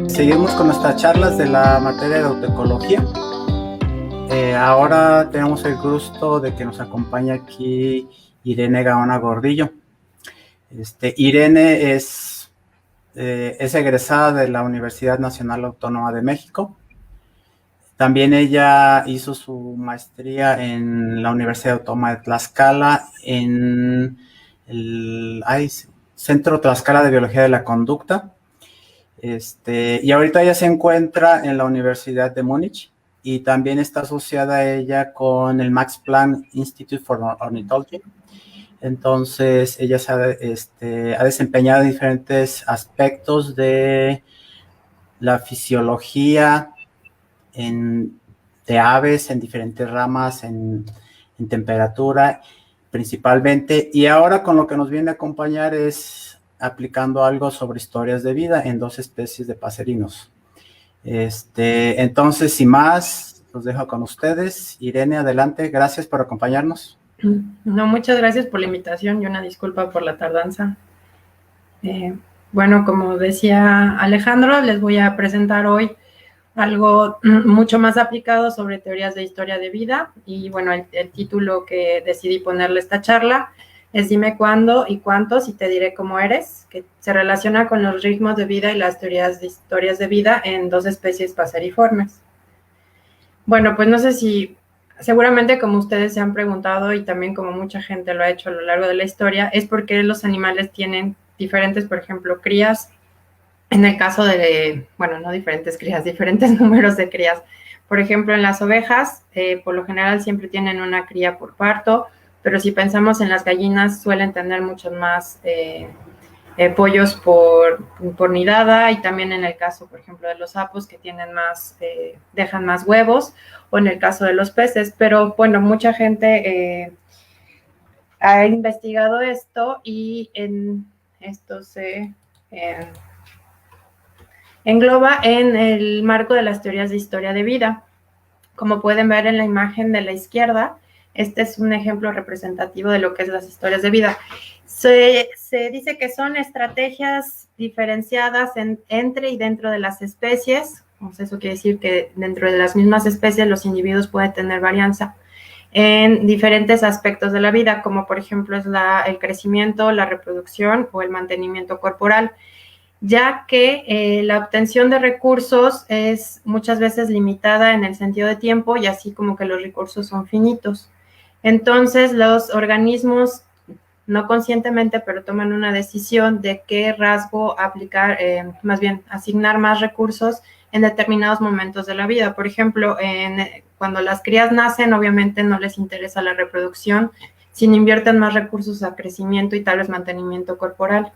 Seguimos con nuestras charlas de la materia de autoecología. Ahora tenemos el gusto de que nos acompañe aquí Irene Gaona Gordillo. Irene es egresada de la Universidad Nacional Autónoma de México. También ella hizo su maestría en la Universidad Autónoma de Tlaxcala en el Centro Tlaxcala de Biología de la Conducta. Y ahorita ella se encuentra en la Universidad de Múnich y también está asociada ella con el Max Planck Institute for Ornithology. Entonces, ella se ha desempeñado en diferentes aspectos de la fisiología de aves, en diferentes ramas, en temperatura principalmente. Y ahora con lo que nos viene a acompañar es aplicando algo sobre historias de vida en 2 especies de paserinos. Entonces, sin más, los dejo con ustedes. Irene, adelante. Gracias por acompañarnos. No, muchas gracias por la invitación y una disculpa por la tardanza. Bueno, como decía Alejandro, les voy a presentar hoy algo mucho más aplicado sobre teorías de historia de vida. Y bueno, el título que decidí ponerle a esta charla es Dime cuándo y cuántos y te diré cómo eres, que se relaciona con los ritmos de vida y las teorías de historias de vida en 2 especies paseriformes. Bueno, pues no sé si, seguramente como ustedes se han preguntado y también como mucha gente lo ha hecho a lo largo de la historia, es porque los animales tienen diferentes, por ejemplo, crías. En el caso de, bueno, no diferentes crías, diferentes números de crías. Por ejemplo, en las ovejas, por lo general siempre tienen una cría por parto, pero si pensamos en las gallinas, suelen tener muchos más pollos por nidada, y también en el caso, por ejemplo, de los sapos, que tienen más, dejan más huevos, o en el caso de los peces. Pero bueno, mucha gente ha investigado esto y en esto se engloba en el marco de las teorías de historia de vida. Como pueden ver en la imagen de la izquierda, este es un ejemplo representativo de lo que es las historias de vida. Se dice que son estrategias diferenciadas entre y dentro de las especies. Eso quiere decir que dentro de las mismas especies los individuos pueden tener varianza en diferentes aspectos de la vida, como por ejemplo es el crecimiento, la reproducción o el mantenimiento corporal, ya que la obtención de recursos es muchas veces limitada en el sentido de tiempo, y así como que los recursos son finitos. Entonces, los organismos, no conscientemente, pero toman una decisión de qué rasgo aplicar, más bien asignar más recursos en determinados momentos de la vida. Por ejemplo, cuando las crías nacen, obviamente no les interesa la reproducción, sino invierten más recursos a crecimiento y tal vez mantenimiento corporal.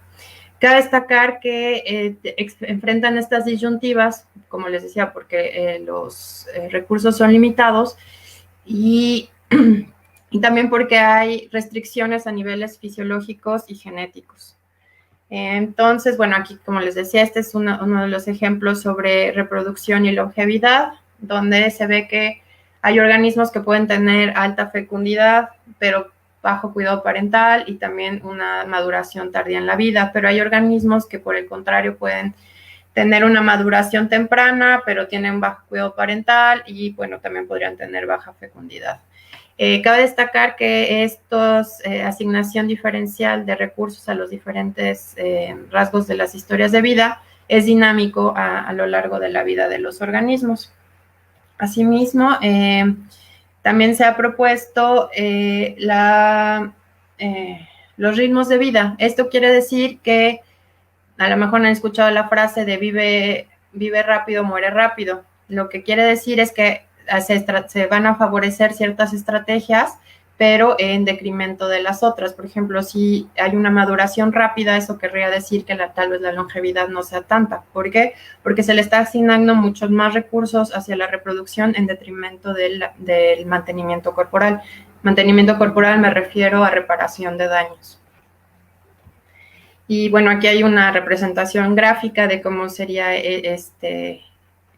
Cabe destacar que enfrentan estas disyuntivas, como les decía, porque los recursos son limitados y también porque hay restricciones a niveles fisiológicos y genéticos. Entonces, bueno, aquí, como les decía, este es uno de los ejemplos sobre reproducción y longevidad, donde se ve que hay organismos que pueden tener alta fecundidad, pero bajo cuidado parental, y también una maduración tardía en la vida, pero hay organismos que por el contrario pueden tener una maduración temprana, pero tienen bajo cuidado parental y bueno, también podrían tener baja fecundidad. Cabe destacar que estos asignación diferencial de recursos a los diferentes rasgos de las historias de vida es dinámico a lo largo de la vida de los organismos. Asimismo, también se ha propuesto los ritmos de vida. Esto quiere decir que a lo mejor han escuchado la frase de vive rápido, muere rápido. Lo que quiere decir es que se van a favorecer ciertas estrategias, pero en decremento de las otras. Por ejemplo, si hay una maduración rápida, eso querría decir que tal vez la longevidad no sea tanta. ¿Por qué? Porque se le está asignando muchos más recursos hacia la reproducción en detrimento del mantenimiento corporal. Mantenimiento corporal me refiero a reparación de daños. Y bueno, aquí hay una representación gráfica de cómo sería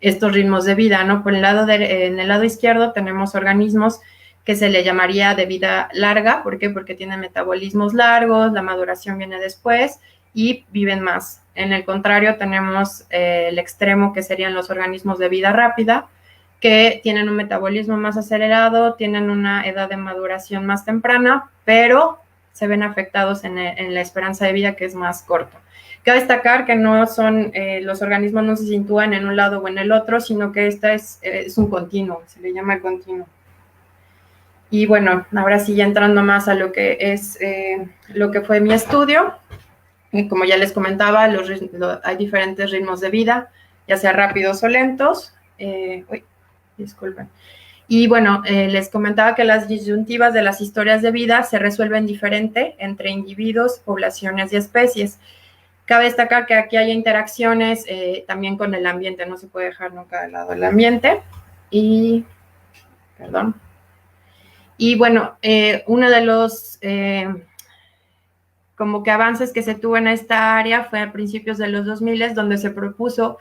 estos ritmos de vida, ¿no? En el lado izquierdo tenemos organismos que se le llamaría de vida larga. ¿Por qué? Porque tienen metabolismos largos, la maduración viene después y viven más. En el contrario, tenemos el extremo, que serían los organismos de vida rápida, que tienen un metabolismo más acelerado, tienen una edad de maduración más temprana, pero se ven afectados en la esperanza de vida, que es más corta. Cabe destacar que no son, los organismos no se sitúan en un lado o en el otro, sino que esta es un continuo, se le llama continuo. Y bueno, ahora sí ya entrando más a lo que es lo que fue mi estudio, como ya les comentaba, hay diferentes ritmos de vida, ya sea rápidos o lentos. Disculpen. Y bueno, les comentaba que las disyuntivas de las historias de vida se resuelven diferente entre individuos, poblaciones y especies. Cabe destacar que aquí hay interacciones también con el ambiente, no se puede dejar nunca de lado el ambiente. Y bueno, uno de los como que avances que se tuvo en esta área fue a principios de los 2000, donde se propuso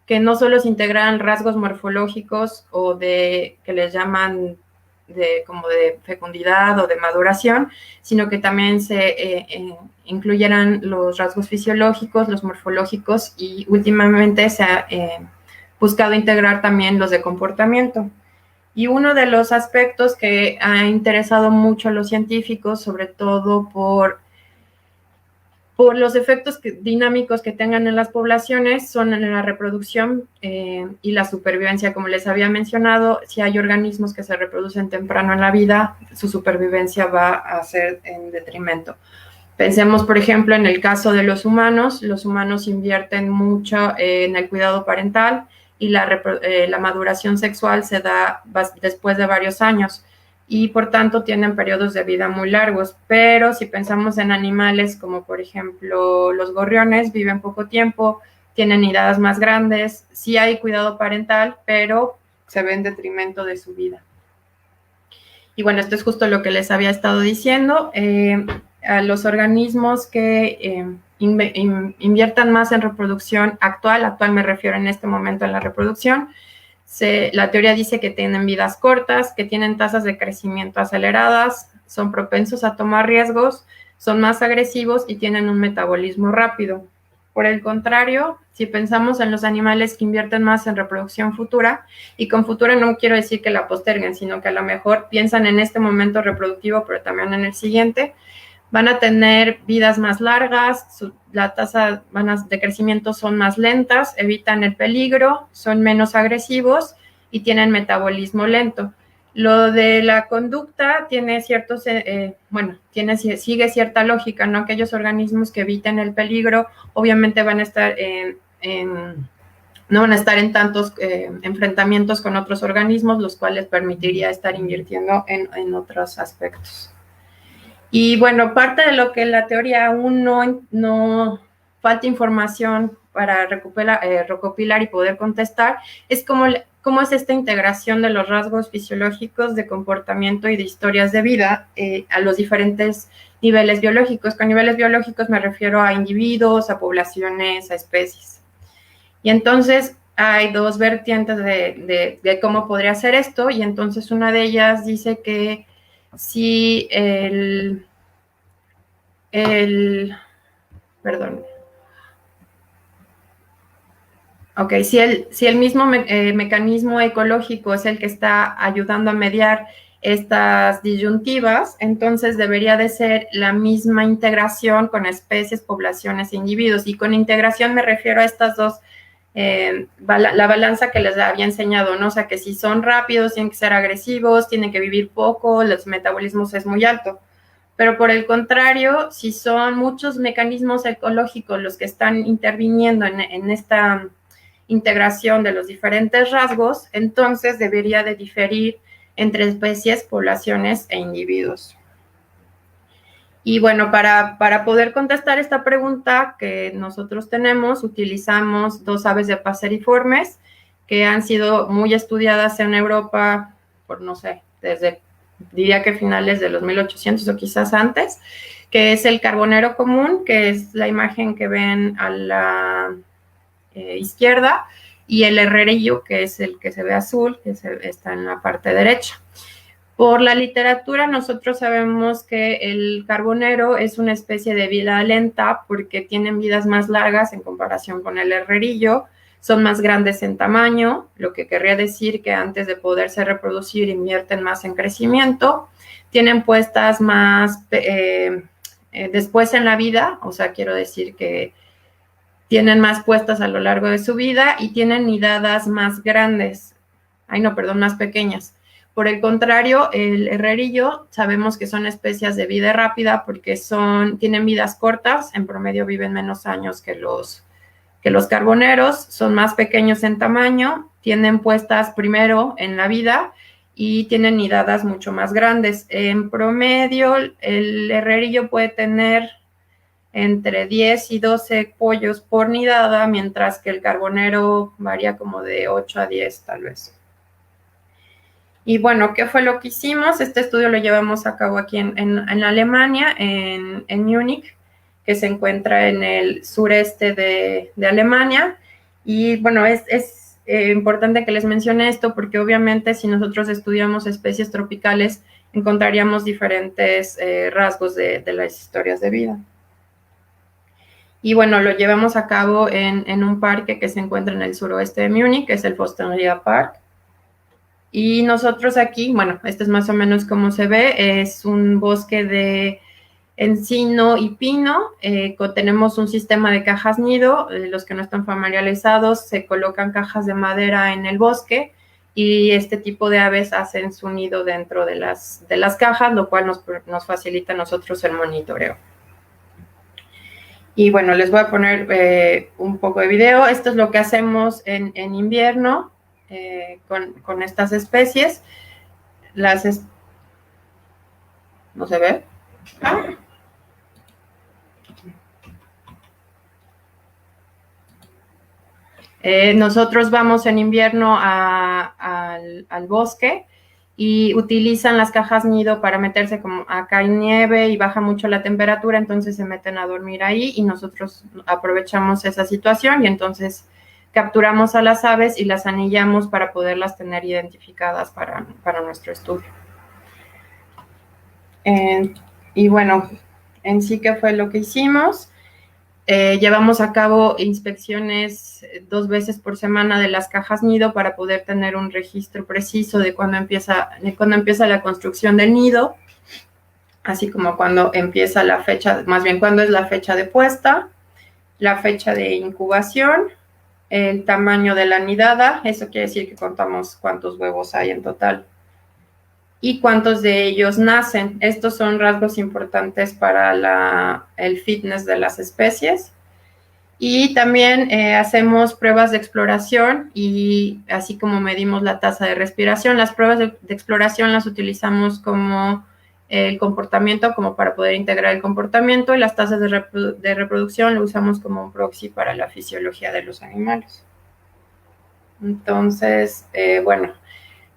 que no solo se integraran rasgos morfológicos o que les llaman como de fecundidad o de maduración, sino que también se incluyeran los rasgos fisiológicos, los morfológicos, y últimamente se ha buscado integrar también los de comportamiento. Y uno de los aspectos que ha interesado mucho a los científicos, sobre todo por los efectos dinámicos que tengan en las poblaciones, son en la reproducción y la supervivencia. Como les había mencionado, si hay organismos que se reproducen temprano en la vida, su supervivencia va a ser en detrimento. Pensemos, por ejemplo, en el caso de los humanos. Los humanos invierten mucho en el cuidado parental y la maduración sexual se da después de varios años, y por tanto tienen periodos de vida muy largos. Pero si pensamos en animales como por ejemplo los gorriones, viven poco tiempo, tienen nidadas más grandes, sí hay cuidado parental, pero se ve en detrimento de su vida. Y bueno, esto es justo lo que les había estado diciendo. A los organismos que inviertan más en reproducción actual me refiero en este momento a la reproducción, la teoría dice que tienen vidas cortas, que tienen tasas de crecimiento aceleradas, son propensos a tomar riesgos, son más agresivos y tienen un metabolismo rápido. Por el contrario, si pensamos en los animales que invierten más en reproducción futura, y con futura no quiero decir que la posterguen, sino que a lo mejor piensan en este momento reproductivo, pero también en el siguiente, van a tener vidas más largas, la tasa de crecimiento son más lentas, evitan el peligro, son menos agresivos y tienen metabolismo lento. Lo de la conducta tiene sigue cierta lógica, ¿no? Aquellos organismos que eviten el peligro obviamente van a estar no van a estar en tantos enfrentamientos con otros organismos, los cuales permitiría estar invirtiendo en otros aspectos. Y bueno, parte de lo que la teoría aún no falta información para recopilar y poder contestar es cómo es esta integración de los rasgos fisiológicos, de comportamiento y de historias de vida a los diferentes niveles biológicos. Con niveles biológicos me refiero a individuos, a poblaciones, a especies. Y entonces hay dos vertientes de cómo podría ser esto, y entonces una de ellas dice que si si el mismo mecanismo ecológico es el que está ayudando a mediar estas disyuntivas, entonces debería de ser la misma integración con especies, poblaciones e individuos. Y con integración me refiero a estas dos, la balanza que les había enseñado, ¿no? O sea, que si son rápidos, tienen que ser agresivos, tienen que vivir poco, los metabolismos es muy alto. Pero por el contrario, si son muchos mecanismos ecológicos los que están interviniendo en esta integración de los diferentes rasgos, entonces debería de diferir entre especies, poblaciones e individuos. Y bueno, para poder contestar esta pregunta que nosotros tenemos, utilizamos dos aves de paseriformes que han sido muy estudiadas en Europa por, no sé, diría que finales de los 1800 o quizás antes, que es el carbonero común, que es la imagen que ven a la izquierda, y el herrerillo, que es el que se ve azul, que está en la parte derecha. Por la literatura, nosotros sabemos que el carbonero es una especie de vida lenta porque tienen vidas más largas en comparación con el herrerillo, son más grandes en tamaño, lo que querría decir que antes de poderse reproducir invierten más en crecimiento, tienen puestas más después en la vida, o sea, quiero decir que tienen más puestas a lo largo de su vida y tienen nidadas más grandes, más pequeñas. Por el contrario, el herrerillo sabemos que son especies de vida rápida porque tienen vidas cortas, en promedio viven menos años que los carboneros, son más pequeños en tamaño, tienen puestas primero en la vida y tienen nidadas mucho más grandes. En promedio, el herrerillo puede tener entre 10 y 12 pollos por nidada, mientras que el carbonero varía como de 8 a 10 tal vez. Y bueno, ¿qué fue lo que hicimos? Este estudio lo llevamos a cabo aquí en Alemania, en Múnich, que se encuentra en el sureste de Alemania. Y bueno, es importante que les mencione esto porque obviamente si nosotros estudiamos especies tropicales encontraríamos diferentes rasgos de las historias de vida. Y bueno, lo llevamos a cabo en un parque que se encuentra en el suroeste de Múnich, que es el Forstenried Park. Y nosotros aquí, bueno, este es más o menos como se ve, es un bosque de encino y pino, tenemos un sistema de cajas nido, los que no están familiarizados se colocan cajas de madera en el bosque y este tipo de aves hacen su nido dentro de las cajas, lo cual nos facilita a nosotros el monitoreo. Y bueno, les voy a poner un poco de video. Esto es lo que hacemos en invierno con estas especies. ¿No se ve? Nosotros vamos en invierno al bosque y utilizan las cajas nido para meterse, como acá hay nieve y baja mucho la temperatura, entonces se meten a dormir ahí y nosotros aprovechamos esa situación y entonces capturamos a las aves y las anillamos para poderlas tener identificadas para nuestro estudio. Y bueno, en sí, ¿qué fue lo que hicimos? Llevamos a cabo inspecciones 2 veces por semana de las cajas nido para poder tener un registro preciso de cuándo empieza la construcción del nido, así como cuándo empieza la fecha, más bien cuándo es la fecha de puesta, la fecha de incubación, el tamaño de la nidada, eso quiere decir que contamos cuántos huevos hay en total y cuántos de ellos nacen. Estos son rasgos importantes para el fitness de las especies. Y también hacemos pruebas de exploración y así como medimos la tasa de respiración. Las pruebas de exploración las utilizamos como el comportamiento, como para poder integrar el comportamiento, y las tasas de reproducción lo usamos como un proxy para la fisiología de los animales. Entonces, bueno,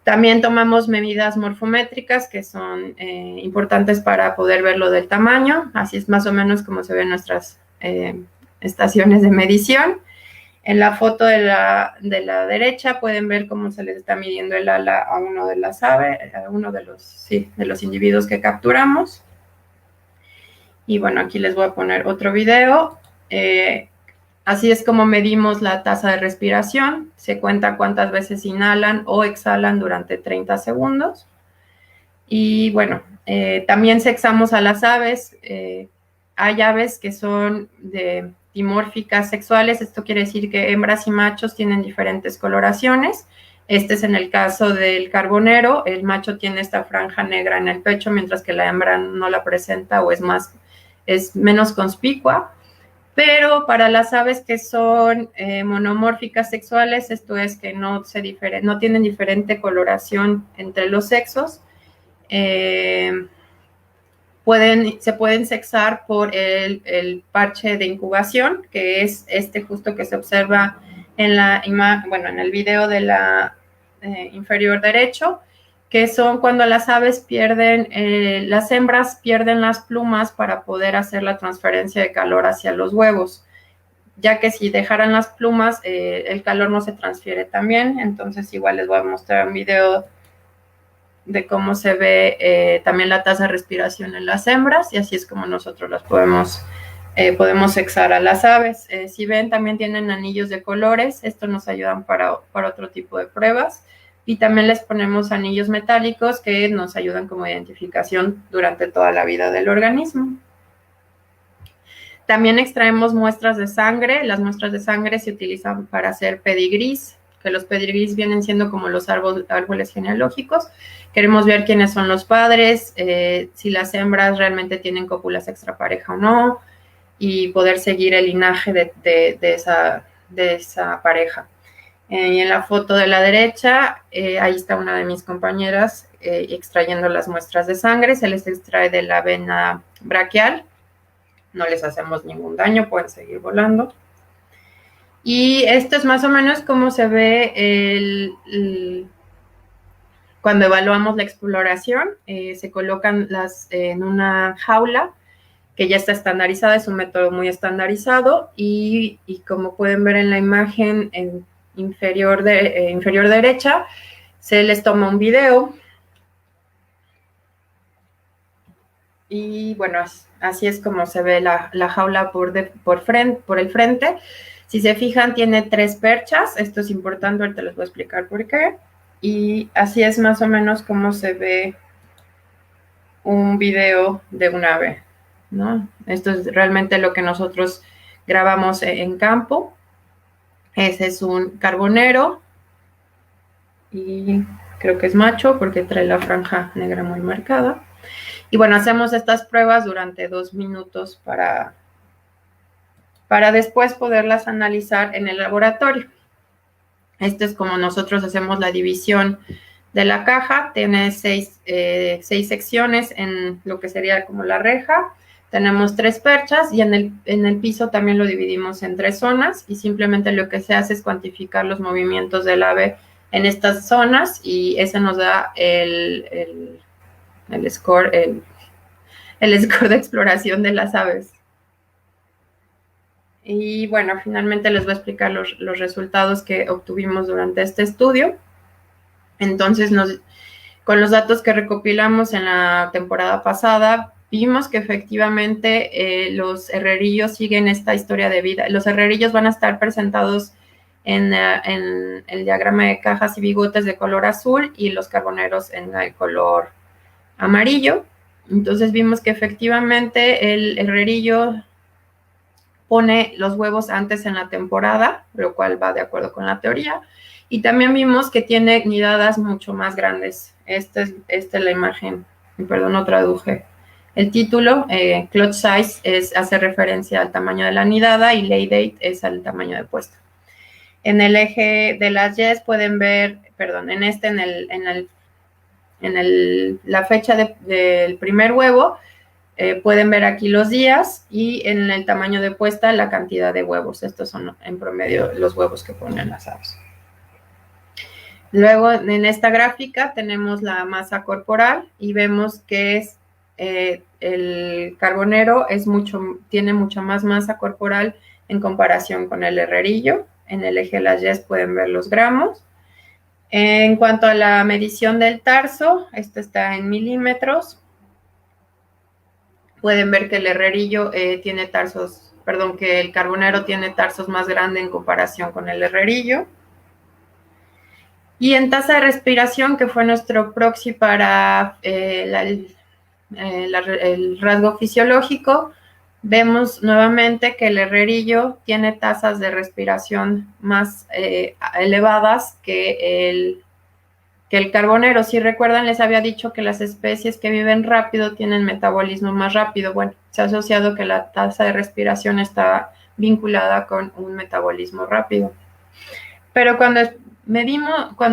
también tomamos medidas morfométricas que son importantes para poder ver lo del tamaño. Así es más o menos como se ven nuestras estaciones de medición. En la foto de la derecha pueden ver cómo se les está midiendo el ala a uno de las aves, a uno de los individuos que capturamos. Y bueno, aquí les voy a poner otro video. Así es como medimos la tasa de respiración. Se cuenta cuántas veces inhalan o exhalan durante 30 segundos. Y bueno, también sexamos a las aves. Hay aves que son dimórficas sexuales. Esto quiere decir que hembras y machos tienen diferentes coloraciones. Este es en el caso del carbonero. El macho tiene esta franja negra en el pecho, mientras que la hembra no la presenta o es menos conspicua. Pero para las aves que son monomórficas sexuales, esto es que no tienen diferente coloración entre los sexos, se pueden sexar por el parche de incubación, que es este justo que se observa en el video de la inferior derecho, que son cuando las aves pierden, las hembras pierden las plumas para poder hacer la transferencia de calor hacia los huevos, ya que si dejaran las plumas, el calor no se transfiere tan bien. Entonces igual les voy a mostrar un video de cómo se ve también la tasa de respiración en las hembras, y así es como nosotros las podemos sexar a las aves. Si ven, también tienen anillos de colores, esto nos ayudan para otro tipo de pruebas, y también les ponemos anillos metálicos que nos ayudan como identificación durante toda la vida del organismo. También extraemos muestras de sangre. Las muestras de sangre se utilizan para hacer pedigrís, que los pedigrís vienen siendo como los árboles genealógicos. Queremos ver quiénes son los padres, si las hembras realmente tienen cópulas extrapareja o no, y poder seguir el linaje de esa pareja. Y en la foto de la derecha, ahí está una de mis compañeras extrayendo las muestras de sangre. Se les extrae de la vena braquial. No les hacemos ningún daño, pueden seguir volando. Y esto es más o menos cómo se ve cuando evaluamos la exploración. Se colocan en una jaula que ya está estandarizada, es un método muy estandarizado, y como pueden ver en la imagen en inferior derecha, se les toma un video. Y bueno, así es como se ve la jaula por el frente. Si se fijan, tiene 3 perchas. Esto es importante, ahorita les voy a explicar por qué. Y así es más o menos como se ve un video de un ave, ¿no? Esto es realmente lo que nosotros grabamos en campo. Ese es un carbonero y creo que es macho porque trae la franja negra muy marcada. Y bueno, hacemos estas pruebas durante 2 minutos para después poderlas analizar en el laboratorio. Esto es como nosotros hacemos la división de la caja. Tiene 6 secciones en lo que sería como la reja. Tenemos 3 perchas y en el piso también lo dividimos en 3 zonas, y simplemente lo que se hace es cuantificar los movimientos del ave en estas zonas, y ese nos da el score de exploración de las aves. Y bueno, finalmente les voy a explicar los resultados que obtuvimos durante este estudio. Entonces, con los datos que recopilamos en la temporada pasada, vimos que efectivamente los herrerillos siguen esta historia de vida. Los herrerillos van a estar presentados en el diagrama de cajas y bigotes de color azul, y los carboneros en el color amarillo. Entonces vimos que efectivamente el herrerillo pone los huevos antes en la temporada, lo cual va de acuerdo con la teoría. Y también vimos que tiene nidadas mucho más grandes. Esta es la imagen, perdón, no traduje el título. Clutch size hace referencia al tamaño de la nidada, y lay date es al tamaño de puesta. En el eje de las yes pueden ver, perdón, la fecha del primer huevo, pueden ver aquí los días, y en el tamaño de puesta la cantidad de huevos. Estos son en promedio los huevos que ponen las aves. Luego en esta gráfica tenemos la masa corporal, y vemos que el carbonero tiene mucha más masa corporal en comparación con el herrerillo. En el eje de las yes pueden ver los gramos. En cuanto a la medición del tarso, esto está en milímetros. Pueden ver que el herrerillo tiene tarsos, perdón, que el carbonero tiene tarsos más grandes en comparación con el herrerillo. Y en tasa de respiración, que fue nuestro proxy para el rasgo fisiológico, vemos nuevamente que el herrerillo tiene tasas de respiración más elevadas que el carbonero. Si recuerdan, les había dicho que las especies que viven rápido tienen metabolismo más rápido. Bueno, se ha asociado que la tasa de respiración está vinculada con un metabolismo rápido. Pero cuando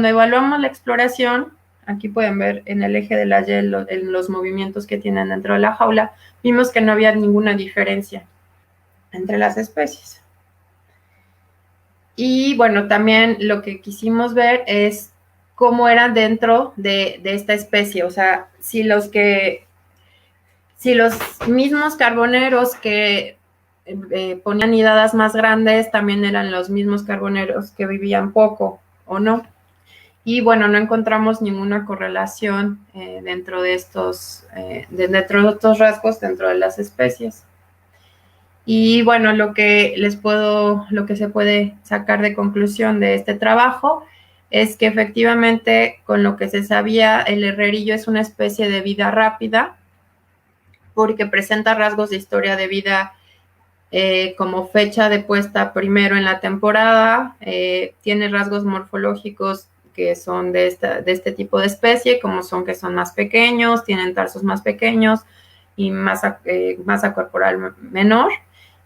evaluamos la exploración, aquí pueden ver en el eje de la Y en los movimientos que tienen dentro de la jaula, vimos que no había ninguna diferencia entre las especies. Y bueno, también lo que quisimos ver es cómo eran dentro de esta especie. O sea, si los mismos carboneros que ponían nidadas más grandes también eran los mismos carboneros que vivían poco o no. Y bueno, no encontramos ninguna correlación dentro de estos rasgos dentro de las especies. Y bueno, lo que se puede sacar de conclusión de este trabajo es que efectivamente, con lo que se sabía, el herrerillo es una especie de vida rápida porque presenta rasgos de historia de vida como fecha de puesta primero en la temporada, tiene rasgos morfológicos que son de este tipo de especie, como son que son más pequeños, tienen tarsos más pequeños y masa corporal menor,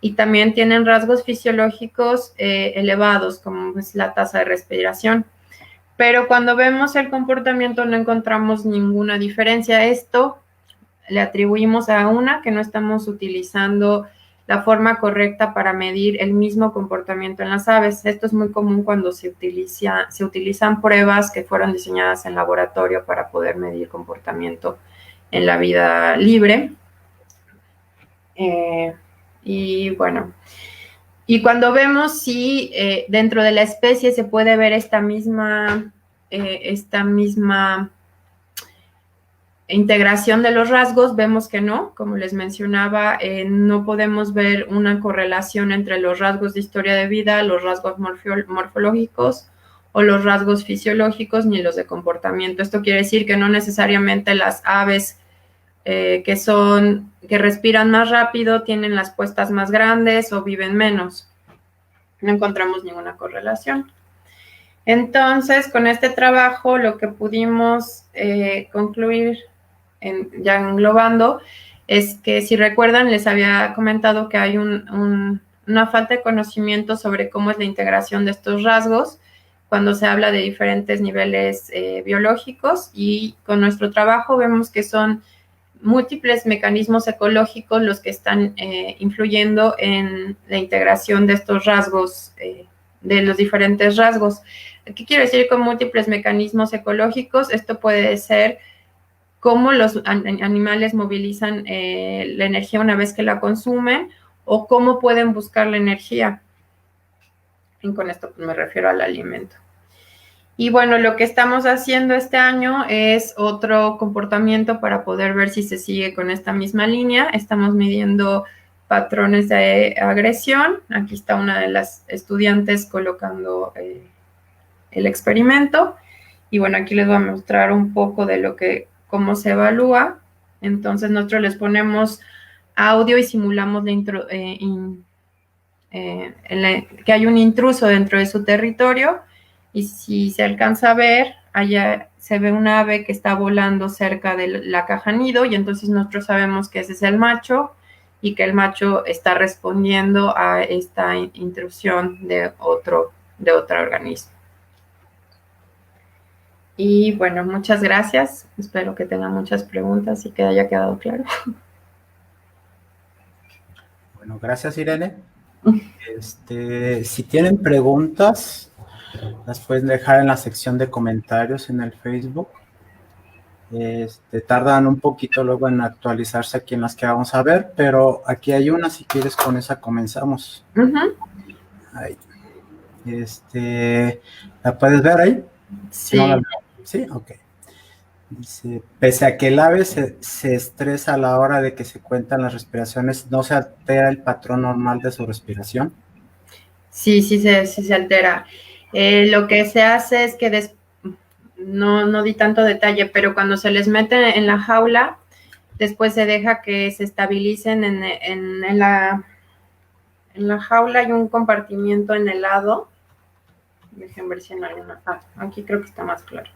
y también tienen rasgos fisiológicos elevados, como es la tasa de respiración. Pero cuando vemos el comportamiento no encontramos ninguna diferencia. Esto le atribuimos a que no estamos utilizando la forma correcta para medir el mismo comportamiento en las aves. Esto es muy común cuando se utilizan pruebas que fueron diseñadas en laboratorio para poder medir comportamiento en la vida libre. Y bueno, y cuando vemos si dentro de la especie se puede ver esta misma integración de los rasgos, vemos que no. Como les mencionaba, no podemos ver una correlación entre los rasgos de historia de vida, los rasgos morfológicos o los rasgos fisiológicos, ni los de comportamiento. Esto quiere decir que no necesariamente las aves que respiran más rápido tienen las puestas más grandes o viven menos. No encontramos ninguna correlación. Entonces, con este trabajo, lo que pudimos concluir, ya englobando, es que, si recuerdan, les había comentado que hay una falta de conocimiento sobre cómo es la integración de estos rasgos cuando se habla de diferentes niveles biológicos, y con nuestro trabajo vemos que son múltiples mecanismos ecológicos los que están influyendo en la integración de estos rasgos, de los diferentes rasgos. ¿Qué quiero decir con múltiples mecanismos ecológicos? Esto puede ser cómo los animales movilizan la energía una vez que la consumen, o cómo pueden buscar la energía. Y con esto pues, me refiero al alimento. Y bueno, lo que estamos haciendo este año es otro comportamiento para poder ver si se sigue con esta misma línea. Estamos midiendo patrones de agresión. Aquí está una de las estudiantes colocando el experimento. Y bueno, aquí les voy a mostrar un poco de cómo se evalúa. Entonces nosotros les ponemos audio y simulamos que hay un intruso dentro de su territorio. Y si se alcanza a ver, allá se ve un ave que está volando cerca de la caja nido, y entonces nosotros sabemos que ese es el macho y que el macho está respondiendo a esta intrusión de otro organismo. Y bueno, muchas gracias. Espero que tengan muchas preguntas y que haya quedado claro. Bueno, gracias, Irene. Si tienen preguntas, las pueden dejar en la sección de comentarios en el Facebook. Tardan un poquito luego en actualizarse aquí en las que vamos a ver, pero aquí hay una. Si quieres, con esa comenzamos. Ahí. ¿La puedes ver ahí? Sí. ¿No la veo? Sí, ok. Dice, pese a que el ave se estresa a la hora de que se cuentan las respiraciones, ¿no se altera el patrón normal de su respiración? Sí se altera. Lo que se hace es que no di tanto detalle, pero cuando se les mete en la jaula, después se deja que se estabilicen en la jaula. Hay un compartimiento en el lado. Dejen ver si en alguna. Aquí creo que está más claro.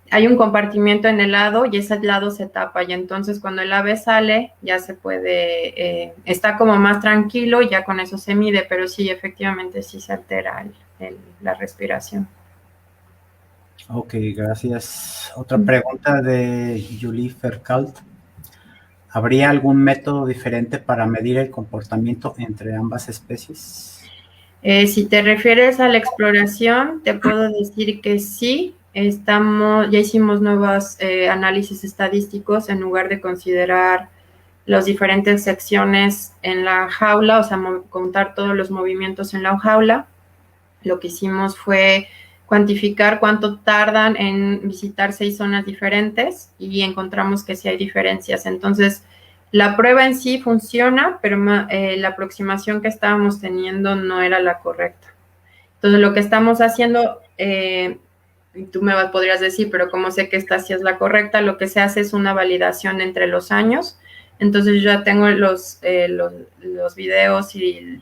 Hay un compartimiento en el lado y ese lado se tapa, y entonces cuando el ave sale ya se puede, está como más tranquilo, y ya con eso se mide, pero sí, efectivamente sí se altera la respiración. Ok, gracias. Otra pregunta de Julie Ferkalt. ¿Habría algún método diferente para medir el comportamiento entre ambas especies? Si te refieres a la exploración, te puedo decir que sí. ya hicimos nuevos análisis estadísticos en lugar de considerar las diferentes secciones en la jaula, o sea, contar todos los movimientos en la jaula. Lo que hicimos fue cuantificar cuánto tardan en visitar 6 zonas diferentes y encontramos que sí hay diferencias. Entonces, la prueba en sí funciona, pero la aproximación que estábamos teniendo no era la correcta. Entonces, lo que estamos haciendo, tú me podrías decir, pero como sé que esta sí es la correcta, lo que se hace es una validación entre los años. Entonces, yo ya tengo los videos y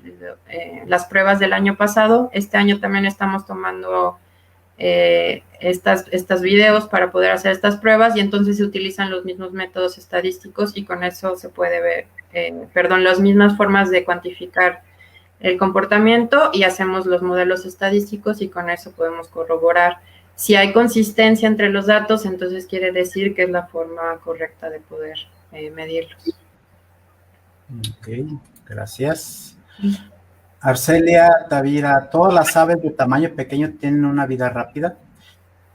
las pruebas del año pasado. Este año también estamos tomando estos videos para poder hacer estas pruebas y entonces se utilizan los mismos métodos estadísticos y con eso se puede ver, las mismas formas de cuantificar el comportamiento y hacemos los modelos estadísticos y con eso podemos corroborar. Si hay consistencia entre los datos, entonces quiere decir que es la forma correcta de poder medirlos. Ok, gracias. Arcelia Tavira, ¿todas las aves de tamaño pequeño tienen una vida rápida?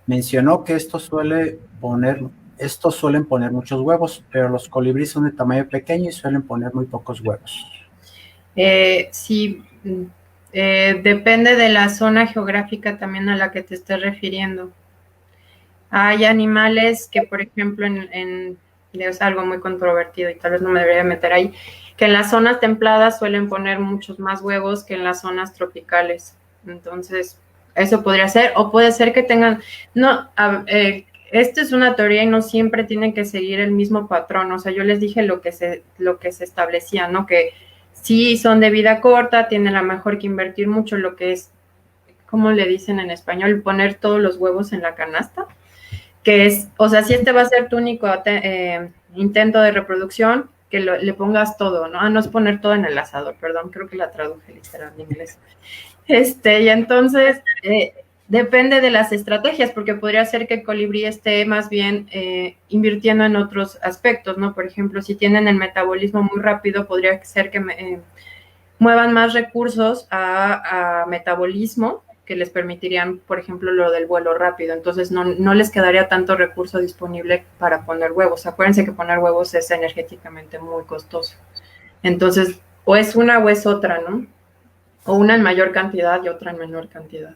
Mencionó que estos suelen poner muchos huevos, pero los colibríes son de tamaño pequeño y suelen poner muy pocos huevos. Sí, depende de la zona geográfica también a la que te estés refiriendo. Hay animales que, por ejemplo, es algo muy controvertido y tal vez no me debería meter ahí, que en las zonas templadas suelen poner muchos más huevos que en las zonas tropicales. Entonces, eso podría ser, o puede ser que tengan, esto es una teoría y no siempre tienen que seguir el mismo patrón. O sea, yo les dije lo que se establecía, ¿no? Que sí son de vida corta, tienen a lo mejor que invertir mucho lo que es, ¿cómo le dicen en español? Poner todos los huevos en la canasta. Que es, o sea, si este va a ser tu único intento de reproducción, que le pongas todo, ¿no? No es poner todo en el asador, perdón, creo que la traduje literal en inglés. Y entonces, depende de las estrategias, porque podría ser que el colibrí esté más bien invirtiendo en otros aspectos, ¿no? Por ejemplo, si tienen el metabolismo muy rápido, podría ser que muevan más recursos a metabolismo, que les permitirían, por ejemplo, lo del vuelo rápido. Entonces, no les quedaría tanto recurso disponible para poner huevos. Acuérdense que poner huevos es energéticamente muy costoso. Entonces, o es una o es otra, ¿no? O una en mayor cantidad y otra en menor cantidad.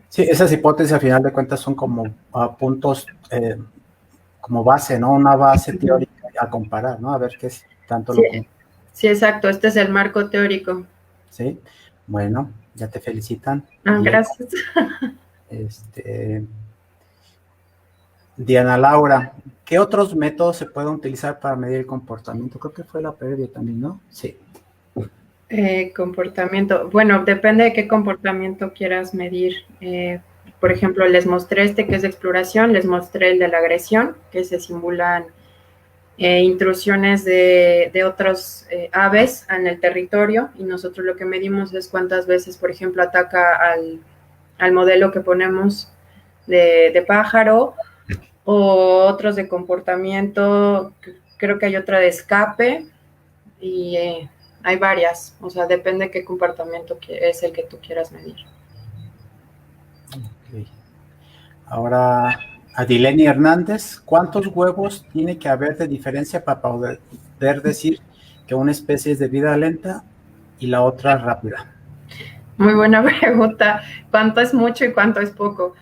Sí, esas hipótesis, al final de cuentas, son como puntos, como base, ¿no? Una base teórica a comparar, ¿no? A ver qué es tanto lo que... Sí, exacto. Este es el marco teórico. Sí, bueno, ya te felicitan. Gracias. Diana Laura, ¿qué otros métodos se pueden utilizar para medir el comportamiento? Creo que fue la previa también, ¿no? Sí. Comportamiento. Bueno, depende de qué comportamiento quieras medir. Por ejemplo, les mostré que es de exploración, les mostré el de la agresión, que se simulan intrusiones de otras aves en el territorio y nosotros lo que medimos es cuántas veces, por ejemplo, ataca al modelo que ponemos de pájaro o otros de comportamiento, creo que hay otra de escape y hay varias, o sea, depende de qué comportamiento es el que tú quieras medir. Okay. Ahora, Adileni Hernández, ¿cuántos huevos tiene que haber de diferencia para poder decir que una especie es de vida lenta y la otra rápida? Muy buena pregunta. ¿Cuánto es mucho y cuánto es poco?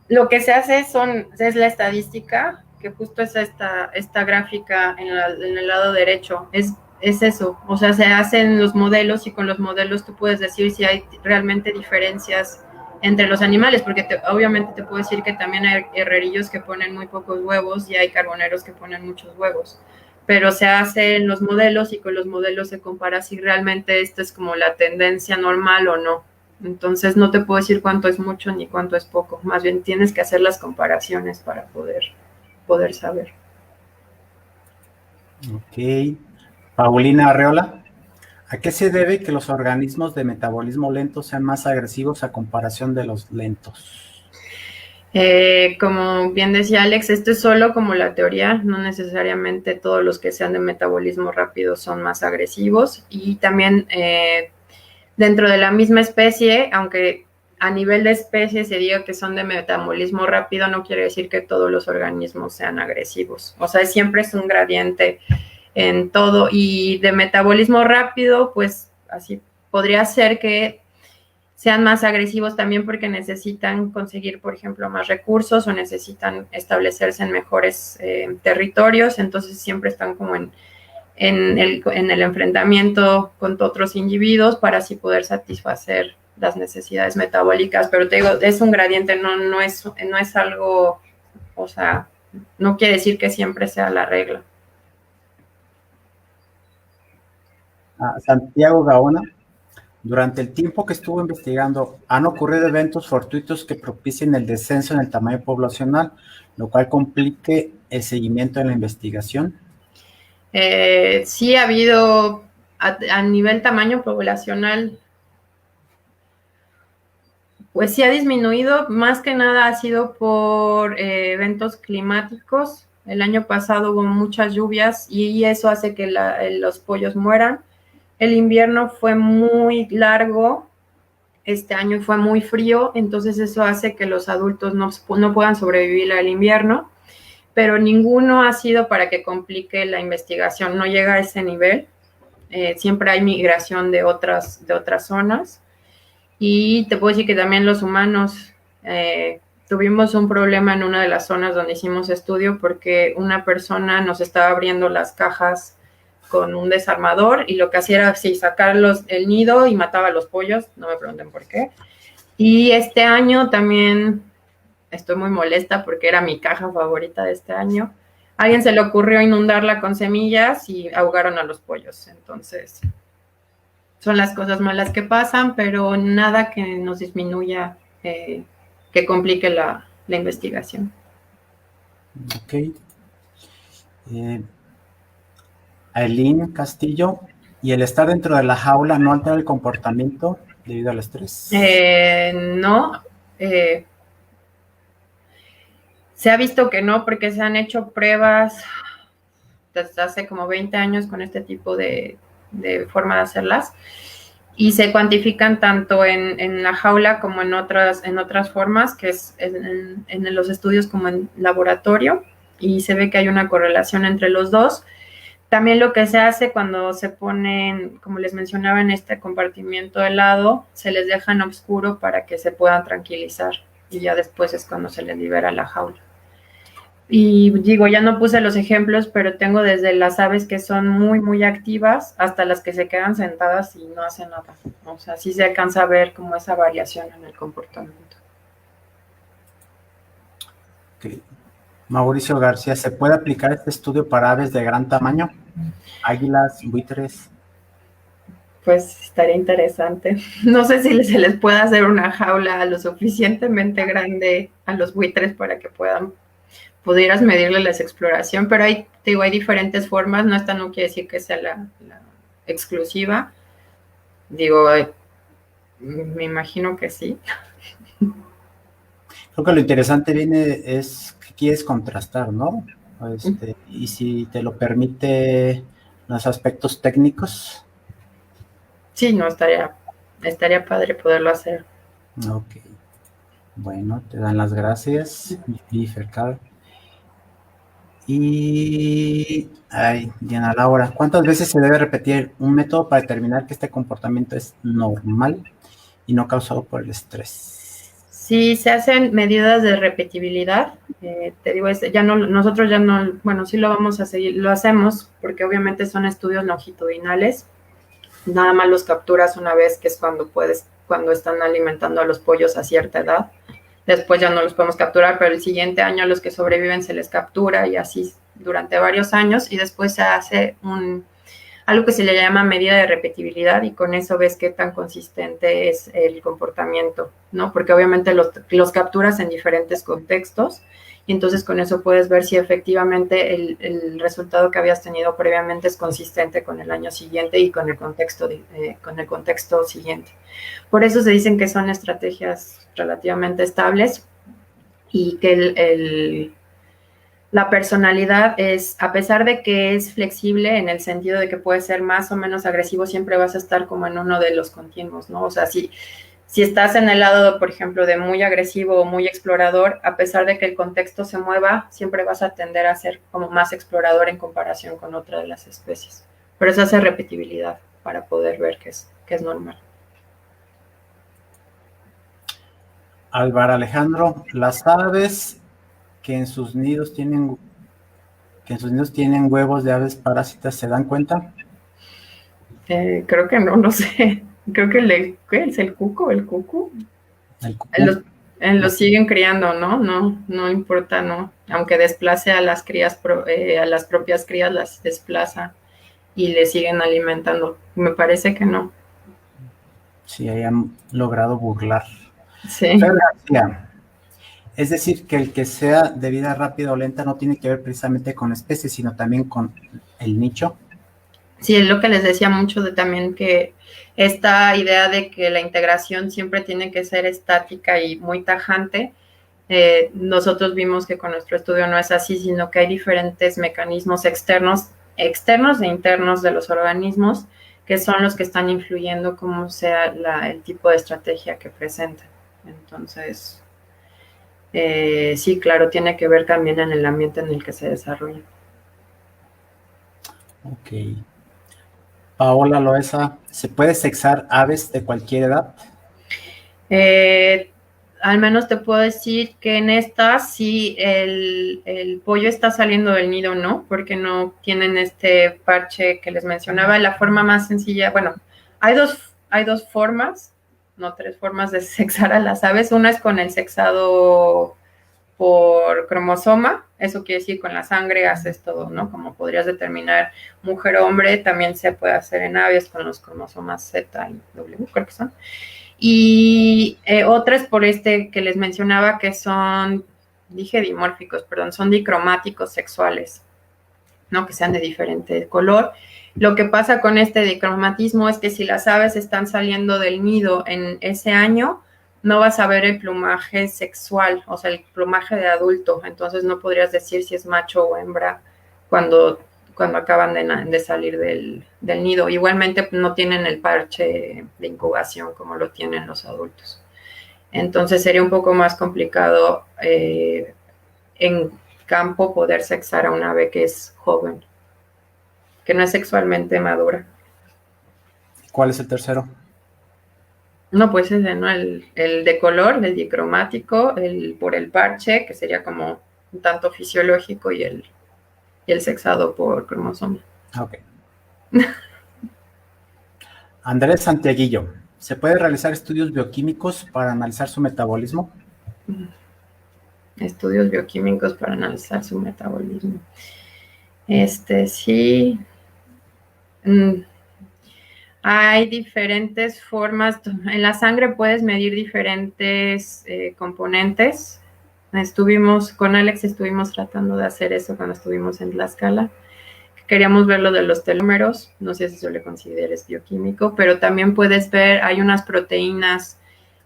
Lo que se hace es la estadística, que justo es esta gráfica en el lado derecho. Es eso, o sea, se hacen los modelos y con los modelos tú puedes decir si hay realmente diferencias entre los animales, porque obviamente te puedo decir que también hay herrerillos que ponen muy pocos huevos y hay carboneros que ponen muchos huevos, pero se hacen los modelos y con los modelos se compara si realmente esta es como la tendencia normal o no. Entonces no te puedo decir cuánto es mucho ni cuánto es poco, más bien tienes que hacer las comparaciones para poder saber. Ok. Paulina Arreola, ¿a qué se debe que los organismos de metabolismo lento sean más agresivos a comparación de los lentos? Como bien decía Alex, esto es solo como la teoría, no necesariamente todos los que sean de metabolismo rápido son más agresivos y también dentro de la misma especie, aunque a nivel de especie se diga que son de metabolismo rápido, no quiere decir que todos los organismos sean agresivos. O sea, siempre es un gradiente en todo. Y de metabolismo rápido, pues así podría ser que sean más agresivos también porque necesitan conseguir, por ejemplo, más recursos o necesitan establecerse en mejores territorios, entonces siempre están como en el enfrentamiento con otros individuos para así poder satisfacer las necesidades metabólicas, pero te digo, es un gradiente, no es algo, o sea, no quiere decir que siempre sea la regla. Santiago Gaona, durante el tiempo que estuvo investigando, ¿han ocurrido eventos fortuitos que propicien el descenso en el tamaño poblacional, lo cual complique el seguimiento de la investigación? Sí ha habido, a nivel tamaño poblacional, pues sí ha disminuido, más que nada ha sido por eventos climáticos. El año pasado hubo muchas lluvias y eso hace que los pollos mueran. El invierno fue muy largo, este año fue muy frío, entonces eso hace que los adultos no puedan sobrevivir al invierno, pero ninguno ha sido para que complique la investigación, no llega a ese nivel. Siempre hay migración de otras zonas. Y te puedo decir que también los humanos tuvimos un problema en una de las zonas donde hicimos estudio porque una persona nos estaba abriendo las cajas con un desarmador y lo que hacía era sacar el nido y mataba a los pollos, no me pregunten por qué. Y este año también estoy muy molesta porque era mi caja favorita de este año. A alguien se le ocurrió inundarla con semillas y ahogaron a los pollos, entonces son las cosas malas que pasan, pero nada que nos disminuya, que complique la investigación. Ok. Aileen Castillo, ¿y el estar dentro de la jaula no altera el comportamiento debido al estrés? No. Se ha visto que no, porque se han hecho pruebas desde hace como 20 años con este tipo de forma de hacerlas y se cuantifican tanto en la jaula como en otras formas, que es en los estudios como en laboratorio, y se ve que hay una correlación entre los dos. También lo que se hace cuando se ponen, como les mencionaba, en este compartimiento helado, se les deja en oscuro para que se puedan tranquilizar y ya después es cuando se les libera la jaula. Y digo, ya no puse los ejemplos, pero tengo desde las aves que son muy, muy activas hasta las que se quedan sentadas y no hacen nada. O sea, sí se alcanza a ver como esa variación en el comportamiento. Okay. Mauricio García, ¿se puede aplicar este estudio para aves de gran tamaño? Águilas, buitres. Pues estaría interesante. No sé si se les puede hacer una jaula lo suficientemente grande a los buitres para que pudieras medirle la exploración, pero hay diferentes formas, esta no quiere decir que sea la exclusiva. Digo, me imagino que sí. Creo que lo interesante viene es que quieres contrastar, ¿no? Y si te lo permite los aspectos técnicos. Sí, no, estaría padre poderlo hacer. Ok. Bueno, te dan las gracias, Fercar. Y Diana Laura, ¿cuántas veces se debe repetir un método para determinar que este comportamiento es normal y no causado por el estrés? Sí, se hacen medidas de repetibilidad. Te digo, nosotros ya no, bueno, sí lo vamos a seguir, lo hacemos porque obviamente son estudios longitudinales. Nada más los capturas una vez, que es cuando están alimentando a los pollos a cierta edad. Después ya no los podemos capturar, pero el siguiente año a los que sobreviven se les captura y así durante varios años, y después se hace algo que se le llama medida de repetibilidad, y con eso ves qué tan consistente es el comportamiento, ¿no? Porque obviamente los capturas en diferentes contextos, y entonces con eso puedes ver si efectivamente el resultado que habías tenido previamente es consistente con el año siguiente y con el contexto siguiente. Por eso se dicen que son estrategias relativamente estables y que la personalidad es, a pesar de que es flexible en el sentido de que puede ser más o menos agresivo, siempre vas a estar como en uno de los continuos, ¿no? O sea, si Si estás en el lado, por ejemplo, de muy agresivo o muy explorador, a pesar de que el contexto se mueva, siempre vas a tender a ser como más explorador en comparación con otra de las especies. Pero eso hace repetibilidad para poder ver que es normal. Álvaro Alejandro, las aves que en sus nidos tienen huevos de aves parásitas, ¿se dan cuenta? Creo que no, no sé. Creo que ¿qué es el cuco? ¿El cucu? El cucú. Los siguen criando, ¿no? No importa, ¿no? Aunque desplace a las crías, a las propias crías las desplaza y le siguen alimentando. Me parece que no. Sí, hayan logrado burlar. Sí. Fer García, es decir, que el que sea de vida rápida o lenta no tiene que ver precisamente con especies, sino también con el nicho. Sí, es lo que les decía mucho de también que esta idea de que la integración siempre tiene que ser estática y muy tajante, nosotros vimos que con nuestro estudio no es así, sino que hay diferentes mecanismos externos e internos de los organismos que son los que están influyendo cómo sea el tipo de estrategia que presentan. Entonces, sí, claro, tiene que ver también en el ambiente en el que se desarrolla. Ok. Paola Loesa, ¿se puede sexar aves de cualquier edad? Eh, Al menos te puedo decir que en esta sí el pollo está saliendo del nido, ¿no? Porque no tienen este parche que les mencionaba. La forma más sencilla, bueno, hay dos formas, no tres formas de sexar a las aves. Una es con el sexado por cromosoma, eso quiere decir con la sangre haces todo, ¿no? Como podrías determinar mujer o hombre, también se puede hacer en aves con los cromosomas Z y W, creo que son. Y otra es por este que les mencionaba que son, dije dimórficos, perdón, son dicromáticos sexuales, ¿no? Que sean de diferente color. Lo que pasa con este dicromatismo es que si las aves están saliendo del nido en ese año, no vas a ver el plumaje sexual, o sea, el plumaje de adulto, entonces no podrías decir si es macho o hembra cuando, cuando acaban de salir del nido. Igualmente no tienen el parche de incubación como lo tienen los adultos. Entonces sería un poco más complicado en campo poder sexar a un ave que es joven, que no es sexualmente madura. ¿Cuál es el tercero? No, pues ese, ¿no? El de color, el dicromático, el por el parche, que sería como un tanto fisiológico, y el sexado por cromosoma. Ok. Andrés Santiaguillo, ¿se puede realizar estudios bioquímicos para analizar su metabolismo? Estudios bioquímicos para analizar su metabolismo. Sí. Hay diferentes formas. En la sangre puedes medir diferentes componentes. Con Alex estuvimos tratando de hacer eso cuando estuvimos en Tlaxcala. Queríamos ver lo de los telómeros, no sé si eso le consideres bioquímico, pero también puedes ver, hay unas proteínas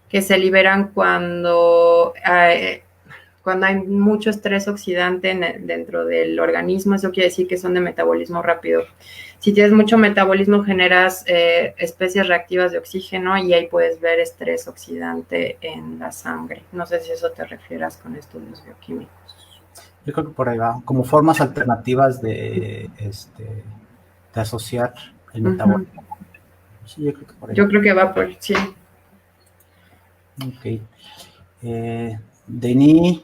que se liberan cuando hay mucho estrés oxidante dentro del organismo, eso quiere decir que son de metabolismo rápido. Si tienes mucho metabolismo, generas especies reactivas de oxígeno y ahí puedes ver estrés oxidante en la sangre. No sé si eso te refieras con estudios bioquímicos. Yo creo que por ahí va, como formas alternativas de asociar el metabolismo. Sí, yo creo que por ahí Yo va. creo que va por, sí. Ok. Denis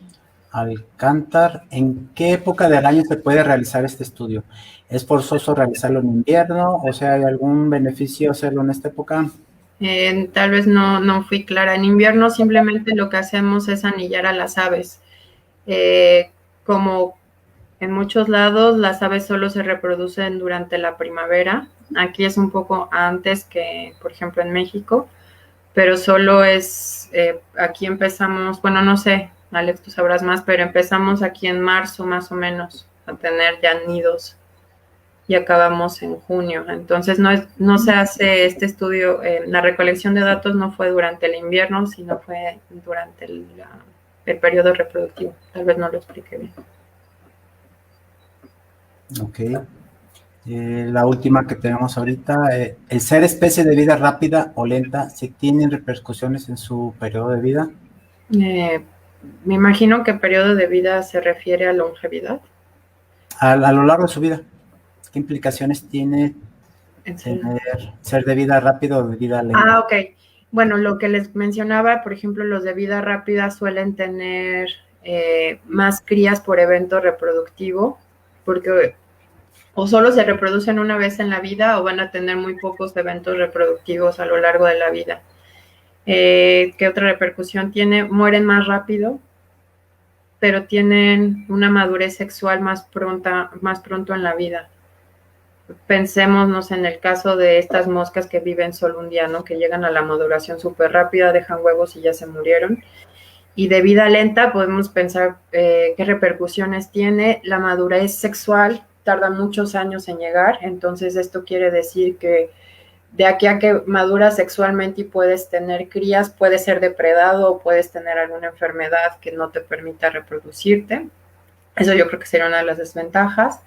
Alcántar, ¿en qué época del año se puede realizar este estudio? ¿Es forzoso realizarlo en invierno? O sea, ¿hay algún beneficio hacerlo en esta época? Tal vez no fui clara. En invierno simplemente lo que hacemos es anillar a las aves. Como en muchos lados las aves solo se reproducen durante la primavera. Aquí es un poco antes que, por ejemplo, en México, pero solo aquí empezamos, bueno, no sé, Alex, tú sabrás más, pero empezamos aquí en marzo más o menos a tener ya nidos y acabamos en junio. Entonces no se hace este estudio, la recolección de datos no fue durante el invierno, sino fue durante el periodo reproductivo. Tal vez no lo expliqué bien. Ok. La última que tenemos ahorita, ¿el ser especie de vida rápida o lenta sí tienen repercusiones en su periodo de vida? Me imagino que periodo de vida se refiere a longevidad. A lo largo de su vida, ¿qué implicaciones tiene tener ser de vida rápida o de vida lenta? Ok. Bueno, lo que les mencionaba, por ejemplo, los de vida rápida suelen tener más crías por evento reproductivo, porque o solo se reproducen una vez en la vida o van a tener muy pocos eventos reproductivos a lo largo de la vida. ¿Qué otra repercusión tiene? Mueren más rápido, pero tienen una madurez sexual más pronto en la vida. Pensémonos en el caso de estas moscas que viven solo un día, ¿no? Que llegan a la maduración súper rápida, dejan huevos y ya se murieron. Y de vida lenta podemos pensar qué repercusiones tiene. La madurez sexual tarda muchos años en llegar, entonces esto quiere decir que de aquí a que maduras sexualmente y puedes tener crías, puedes ser depredado o puedes tener alguna enfermedad que no te permita reproducirte. Eso yo creo que sería una de las desventajas.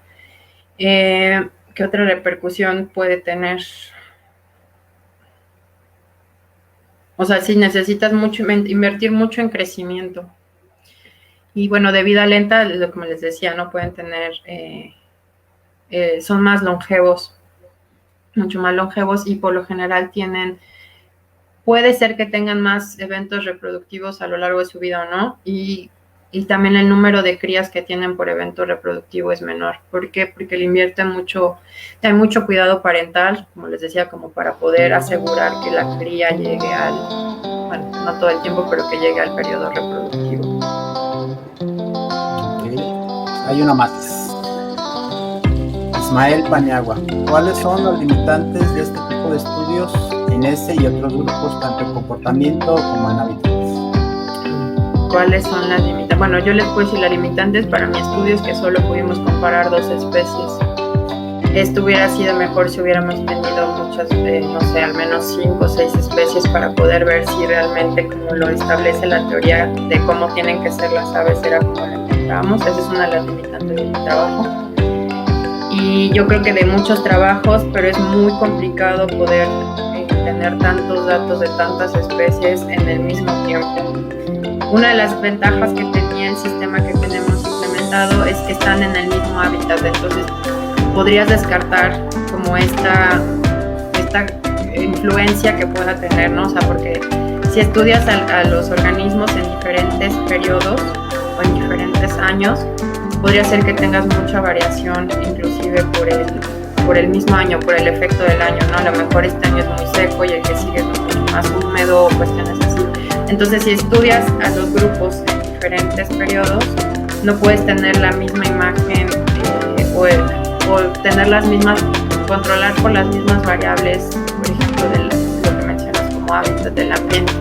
¿Qué otra repercusión puede tener? O sea, si necesitas invertir mucho en crecimiento. Y bueno, de vida lenta, lo que les decía, no pueden tener, son más longevos, mucho más longevos y por lo general puede ser que tengan más eventos reproductivos a lo largo de su vida o no, y también el número de crías que tienen por evento reproductivo es menor. ¿Por qué? Porque le invierten mucho, hay mucho cuidado parental, como les decía, como para poder asegurar que la cría llegue bueno, no todo el tiempo, pero que llegue al periodo reproductivo. Okay. Hay una más. Ismael Paniagua, ¿cuáles son los limitantes de este tipo de estudios en ese y otros grupos, tanto en comportamiento como en hábitos? ¿Cuáles son las limitantes? Bueno, yo les puedo decir las limitantes para mi estudio es que solo pudimos comparar 2 especies. Esto hubiera sido mejor si hubiéramos tenido muchas, no sé, al menos 5 o 6 especies para poder ver si realmente, como lo establece la teoría de cómo tienen que ser las aves, era como lo encontrábamos. Esa es una de las limitantes de mi trabajo. Y yo creo que de muchos trabajos, pero es muy complicado poder tener tantos datos de tantas especies en el mismo tiempo. Una de las ventajas que tenía el sistema que tenemos implementado es que están en el mismo hábitat, entonces podrías descartar como esta influencia que pueda tener, ¿no? O sea, porque si estudias a los organismos en diferentes periodos o en diferentes años, podría ser que tengas mucha variación, inclusive por el mismo año, por el efecto del año, ¿no? A lo mejor este año es muy seco y el que sigue es mucho más húmedo o cuestiones así. Entonces, si estudias a los grupos en diferentes periodos, no puedes tener la misma imagen o tener las mismas, controlar por las mismas variables, por ejemplo, de lo que mencionas como hábitat del ambiente.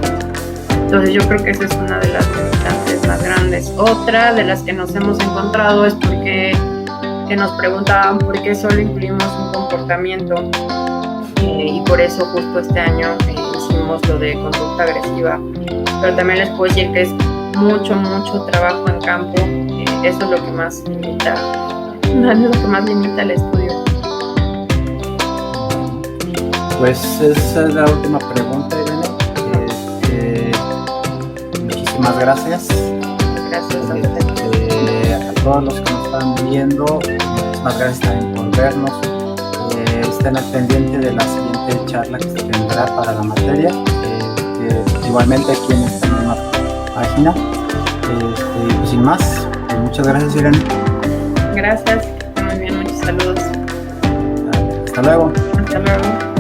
Entonces, yo creo que esa es una de las limitantes más grandes. Otra de las que nos hemos encontrado es que nos preguntaban por qué solo incluimos un comportamiento y por eso justo este año hicimos lo de conducta agresiva. Pero también les puedo decir que es mucho trabajo en campo. Eso es lo que más limita, el estudio. Pues esa es la última pregunta, Irene. Muchísimas gracias. Gracias a ustedes. A todos los que nos están viendo, muchísimas gracias también por vernos. Estén al pendiente de la siguiente charla que se tendrá para la materia. Igualmente aquí en esta misma página. Pues sin más, muchas gracias, Irene. Gracias, muy bien, muchos saludos. Hasta luego. Hasta luego.